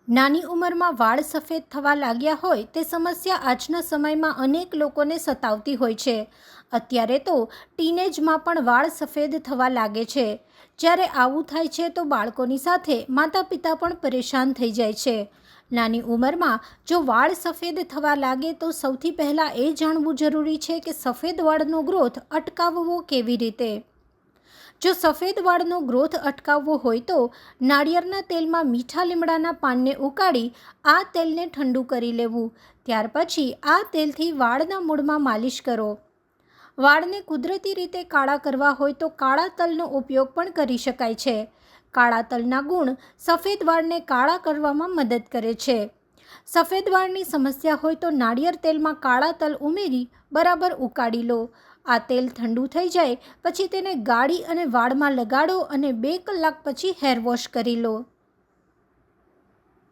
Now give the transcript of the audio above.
નાની ઉંમરમાં વાળ સફેદ થવા લાગ્યા હોય તે સમસ્યા આજના સમયમાં અનેક લોકોને સતાવતી હોય છે। અત્યારે તો ટીનેજમાં પણ વાળ સફેદ થવા લાગે છે। જ્યારે આવું થાય છે તો બાળકોની સાથે માતા પિતા પણ પરેશાન થઈ જાય છે। નાની ઉંમરમાં જો વાળ સફેદ થવા લાગે તો સૌથી પહેલાં એ જાણવું જરૂરી છે કે સફેદ વાળનો ગ્રોથ અટકાવવો કેવી રીતે। જો સફેદ વાળનો ગ્રોથ અટકાવવો હોય તો નાળિયેરના તેલમાં મીઠા લીમડાના પાનને ઉકાળી આ તેલને ઠંડુ કરી લેવું। ત્યાર પછી આ તેલથી વાળના મૂળમાં માલિશ કરો। વાળને કુદરતી રીતે કાળા કરવા હોય તો કાળા તલનો ઉપયોગ પણ કરી શકાય છે। કાળા તલના ગુણ સફેદ વાળને કાળા કરવામાં મદદ કરે છે। સફેદ વાળની સમસ્યા હોય તો નાળિયેર તેલમાં કાળા તલ ઉમેરી બરાબર ઉકાળી લો। આ તેલ ઠંડુ થઈ જાય પછી તેને ગાળી અને વાળમાં લગાડો અને 2 કલાક પછી હેર વોશ કરી લો।